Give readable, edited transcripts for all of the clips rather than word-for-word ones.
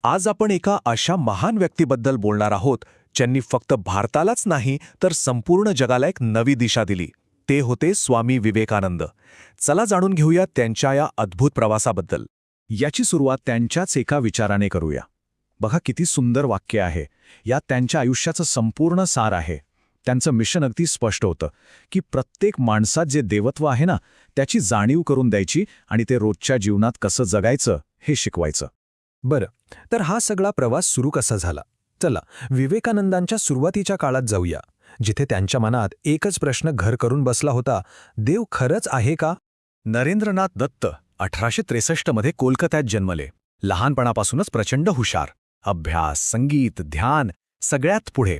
आज आपण एका अशा महान व्यक्तीबद्दल बोलणार आहोत ज्यांनी फक्त भारतालाच नाही तर संपूर्ण जगाला एक नवी दिशा दिली. ते होते स्वामी विवेकानंद. चला जाणून घेऊया त्यांच्या या अद्भुत प्रवासाबद्दल. याची सुरुवात त्यांच्याच एका विचाराने करूया. बघा किती सुंदर वाक्य आहे. यात त्यांच्या आयुष्याचं संपूर्ण सार आहे. त्यांचं मिशन अगदी स्पष्ट होतं की प्रत्येक माणसात जे देवत्व आहे ना, त्याची जाणीव करून द्यायची आणि ते रोजच्या जीवनात कसं जगायचं हे शिकवायचं. बरं, तर हा सगळा प्रवास सुरू कसा झाला? चला विवेकानंदांच्या सुरुवातीच्या काळात जाऊया, जिथे त्यांच्या मनात एकच प्रश्न घर करून बसला होता: देव खरंच आहे का? नरेंद्रनाथ दत्त 1863 मध्ये कोलकात्यात जन्मले. लहानपणापासूनच प्रचंड हुशार. अभ्यास, संगीत, ध्यान सगळ्यात पुढे.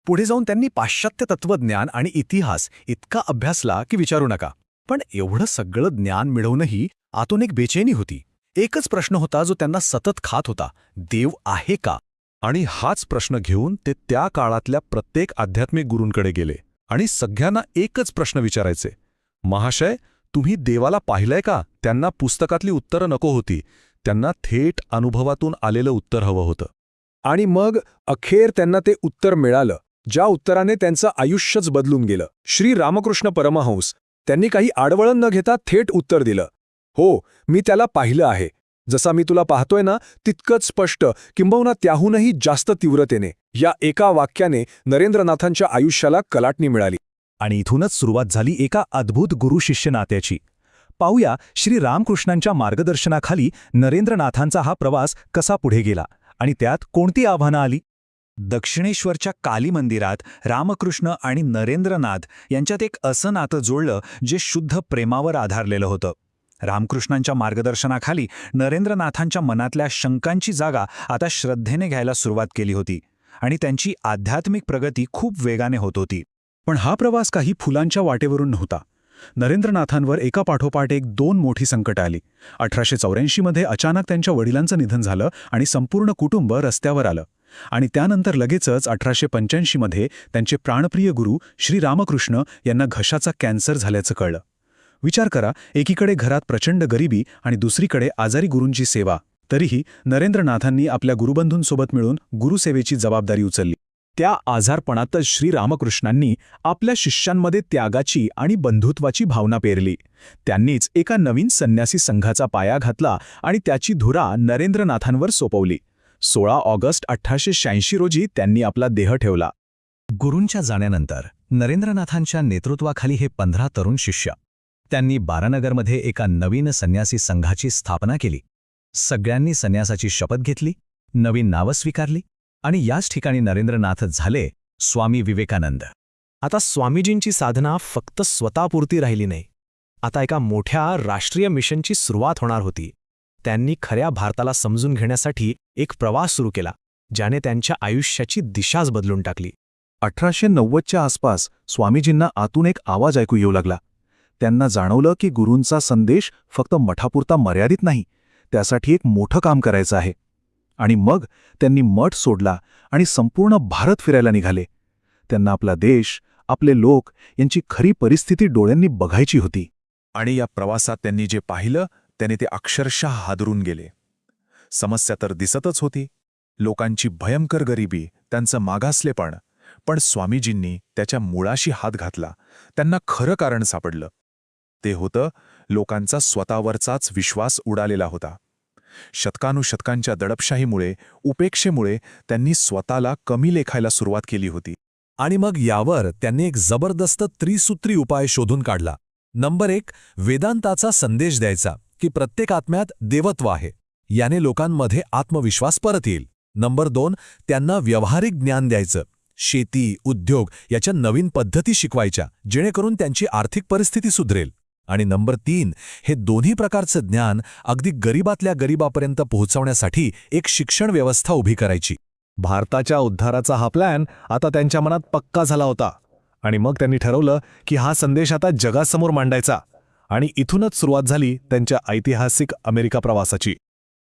पुढे जाऊन त्यांनी पाश्चात्य तत्त्वज्ञान आणि इतिहास इतका अभ्यासला की विचारू नका. पण एवढं सगळं ज्ञान मिळवूनही आतून एक बेचैनी होती. एकच प्रश्न होता जो त्यांना सतत खात होता: देव आहे का? आणि हाच प्रश्न घेऊन ते त्या काळातल्या प्रत्येक आध्यात्मिक गुरूंकडे गेले आणि सगळ्यांना एकच प्रश्न विचारायचे: महाशय, तुम्ही देवाला पाहिलंय का? त्यांना पुस्तकातली उत्तरं नको होती. त्यांना थेट अनुभवातून आलेलं उत्तर हवं होतं. आणि मग अखेर त्यांना ते उत्तर मिळालं, ज्या उत्तराने त्यांचं आयुष्यच बदलून गेलं. श्री रामकृष्ण परमहंस, त्यांनी काही आडवळण न घेता थेट उत्तर दिलं: हो, मी त्याला पाहिलं आहे. जसा मी तुला पाहतोय ना, तितकंच स्पष्ट, किंबहुना त्याहूनही जास्त तीव्रतेने. या एका वाक्याने नरेंद्रनाथांच्या आयुष्याला कलाटणी मिळाली. आणि इथूनच सुरुवात झाली एका अद्भुत गुरु-शिष्य नात्याची. पाहूया श्री रामकृष्णांच्या मार्गदर्शनाखाली नरेंद्रनाथांचा हा प्रवास कसा पुढे गेला आणि त्यात कोणती आव्हानं आली. दक्षिणेश्वरच्या काली मंदिरात रामकृष्ण आणि नरेंद्रनाथ यांच्यात एक असं नातं जुळलं जे शुद्ध प्रेमावर आधारलेलं होतं. रामकृष्णांच्या मार्गदर्शनाखाली नरेंद्रनाथांच्या मनातल्या शंकांची जागा आता श्रद्धेने घ्यायला सुरुवात केली होती आणि त्यांची आध्यात्मिक प्रगती खूप वेगाने होत होती. पण हा प्रवास काही फुलांच्या वाटेवरून नव्हता. नरेंद्रनाथांवर एकापाठोपाठ एक दोन मोठी संकटं आली. 1884 मध्ये अचानक त्यांच्या वडिलांचं निधन झालं आणि संपूर्ण कुटुंब रस्त्यावर आलं. आणि त्यानंतर लगेचच 1885 मध्ये त्यांचे प्राणप्रिय गुरु श्री रामकृष्ण यांना घशाचा कॅन्सर झाल्याचं कळलं. विचार करा, एकीकडे घरात प्रचंड गरिबी आणि दुसरीकडे आजारी गुरूंची सेवा. तरीही नरेंद्रनाथांनी आपल्या गुरुबंधूंसोबत मिळून गुरुसेवेची जबाबदारी उचलली. त्या आजारपणातच श्री रामकृष्णांनी आपल्या शिष्यांमध्ये त्यागाची आणि बंधुत्वाची भावना पेरली. त्यांनीच एका नवीन संन्यासी संघाचा पाया घातला आणि त्याची धुरा नरेंद्रनाथांवर सोपवली. 16 ऑगस्ट 1886 रोजी त्यांनी आपला देह ठेवला. गुरूंच्या जाण्यानंतर नरेंद्रनाथांच्या नेतृत्वाखाली हे 15 तरुण शिष्य. त्यांनी बारानगरमध्ये एका नवीन संन्यासी संघाची स्थापना केली. सगळ्यांनी संन्यासाची शपथ घेतली, नवीन नावं स्वीकारली आणि याच ठिकाणी नरेंद्रनाथ झाले स्वामी विवेकानंद. आता स्वामीजींची साधना फक्त स्वतःपुरती राहिली नाही. आता एका मोठ्या राष्ट्रीय मिशनची सुरुवात होणार होती. त्यांनी खऱ्या भारताला समजून घेण्यासाठी एक प्रवास सुरू केला, ज्याने त्यांच्या आयुष्याची दिशाच बदलून टाकली. 1890च्या आसपास स्वामीजींना आतून एक आवाज ऐकू येऊ लागला. त्यांना जाणवलं की गुरूंचा संदेश फक्त मठापुरता मर्यादित नाही, त्यासाठी एक मोठं काम करायचं आहे. आणि मग त्यांनी मठ सोडला आणि संपूर्ण भारत फिरायला निघाले. त्यांना आपला देश, आपले लोक यांची खरी परिस्थिती डोळ्यांनी बघायची होती. आणि या प्रवासात त्यांनी जे पाहिलं त्याने ते अक्षरशः हादरून गेले. समस्या तर दिसतच होती, लोकांची भयंकर गरिबी, त्यांचं मागासलेपण. पण स्वामीजींनी त्याच्या मुळाशी हात घातला. त्यांना खरं कारण सापडलं. ते होतं लोकांचा स्वतःवरचाच विश्वास उडालेला होता. शतकानुशतकांच्या दडपशाहीमुळे, उपेक्षेमुळे त्यांनी स्वतःला कमी लेखायला सुरुवात केली होती. आणि मग यावर त्यांनी एक जबरदस्त त्रिसूत्री उपाय शोधून काढला. नंबर 1, वेदांताचा संदेश द्यायचा की प्रत्येक आत्म्यात देवत्व आहे. याने लोकांमध्ये आत्मविश्वास परत येईल. नंबर 2, त्यांना व्यावहारिक ज्ञान द्यायचं. शेती, उद्योग याच्या नवीन पद्धती शिकवायच्या, जेणेकरून त्यांची आर्थिक परिस्थिती सुधरेल. आणि नंबर 3, हे दोन्ही प्रकारचं ज्ञान अगदी गरीबातल्या गरीबापर्यंत पोहोचवण्यासाठी एक शिक्षण व्यवस्था उभी करायची. भारताच्या उद्धाराचा हा प्लॅन आता त्यांच्या मनात पक्का झाला होता. आणि मग त्यांनी ठरवलं की हा संदेश आता जगासमोर मांडायचा. आणि इथूनच सुरुवात झाली त्यांच्या ऐतिहासिक अमेरिका प्रवासाची.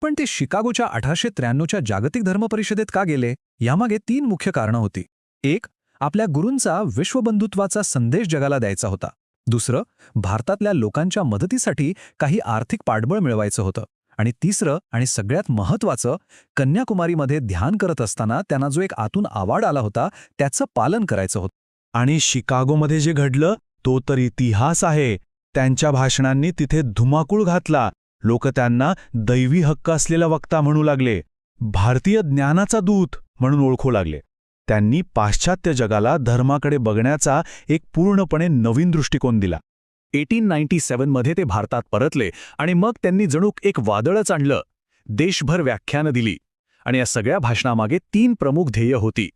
पण ते शिकागोच्या 1893च्या जागतिक धर्म परिषदेत का गेले? यामागे 3 मुख्य कारणं होती. 1, आपल्या गुरूंचा विश्वबंधुत्वाचा संदेश जगाला द्यायचा होता. दुसरं, भारतातल्या लोकांच्या मदतीसाठी काही आर्थिक पाठबळ मिळवायचं होतं. आणि तिसरं आणि सगळ्यात महत्त्वाचं, कन्याकुमारीमध्ये ध्यान करत असताना त्यांना जो एक आतून आवाड आला होता त्याचं पालन करायचं होतं. आणि शिकागोमध्ये जे घडलं तो तर इतिहास आहे. त्यांच्या भाषणांनी तिथे धुमाकूळ घातला. लोक त्यांना दैवी हक्क असलेला वक्ता म्हणू लागले, भारतीय ज्ञानाचा दूत म्हणून ओळखू लागले. त्यांनी पाश्चात्य जगाला धर्माकडे बघण्याचा एक पूर्णपणे नवीन दृष्टिकोन दिला. 1897 मध्ये ते भारतात परतले आणि मग त्यांनी जणू एक वादळच आणलं. देशभर व्याख्यानं दिली आणि या सगळ्या भाषणामागे 3 प्रमुख ध्येय होती.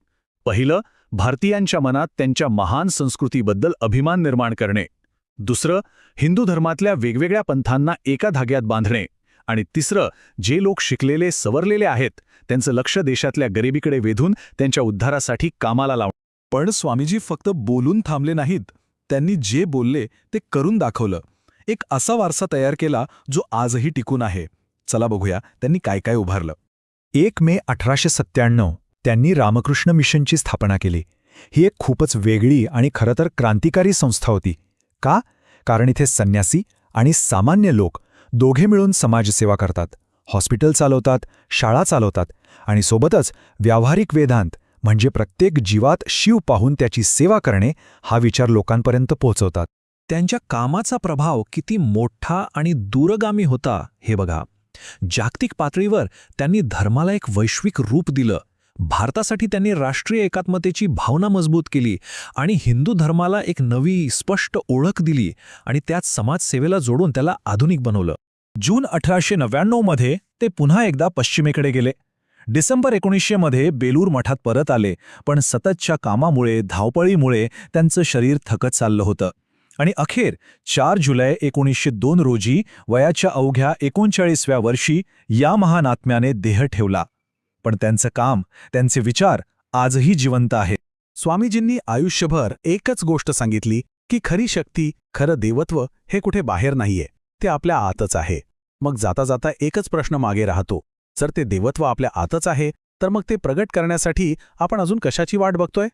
पहिलं, भारतीयांच्या मनात त्यांच्या महान संस्कृतीबद्दल अभिमान निर्माण करणे. दुसरं, हिंदू धर्मातल्या वेगवेगळ्या पंथांना एका धाग्यात बांधणे. आणि तिसरं, जे लोक शिकलेले सवरलेले आहेत त्यांचं लक्ष देशातल्या गरिबीकडे वेधून त्यांच्या उद्धारासाठी कामाला लावणे. पण स्वामीजी फक्त बोलून थांबले नाहीत. त्यांनी जे बोलले ते करून दाखवलं. एक असा वारसा तयार केला जो आजही टिकून आहे. चला बघूया त्यांनी काय काय उभारलं. 1 मे 1897 त्यांनी रामकृष्ण मिशनची स्थापना केली. ही एक खूपच वेगळी आणि खरं तर क्रांतिकारी संस्था होती. का? कारण इथे संन्यासी आणि सामान्य लोक दोघे मिळून समाजसेवा करतात, हॉस्पिटल चालवतात, शाळा चालवतात आणि सोबतच व्यावहारिक वेदांत म्हणजे प्रत्येक जीवात शिव पाहून त्याची सेवा करणे हा विचार लोकांपर्यंत पोहोचवतात. त्यांच्या कामाचा प्रभाव किती मोठा आणि दूरगामी होता हे बघा. जागतिक पातळीवर त्यांनी धर्माला एक वैश्विक रूप दिलं. भारतासाठी त्यांनी राष्ट्रीय एकात्मतेची भावना मजबूत केली आणि हिंदू धर्माला एक नवी स्पष्ट ओळख दिली आणि त्यात समाजसेवेला जोडून त्याला आधुनिक बनवलं. जून 1899 मध्ये ते पुन्हा एकदा पश्चिमेकडे गेले. डिसेंबर 1900 मध्ये बेलूर मठात परत आले, पण सततच्या कामामुळे, धावपळीमुळे त्यांचं शरीर थकत चाललं होतं. आणि अखेर 4 जुलै 1902 रोजी वयाच्या अवघ्या 39व्या वर्षी या महान आत्म्याने देह ठेवला. पण त्यांचं काम, त्यांचे विचार आजही जिवंत आहेत. स्वामीजींनी आयुष्यभर एकच गोष्ट सांगितली की खरी शक्ती, खरं देवत्व हे कुठे बाहेर नाहीये, ते आपल्या आतच आहे. मग जाता जाता एकच प्रश्न मागे राहतो, जर ते देवत्व आपल्या आतच आहे तर मग ते प्रगट करण्यासाठी आपण अजून कशाची वाट बघतोय?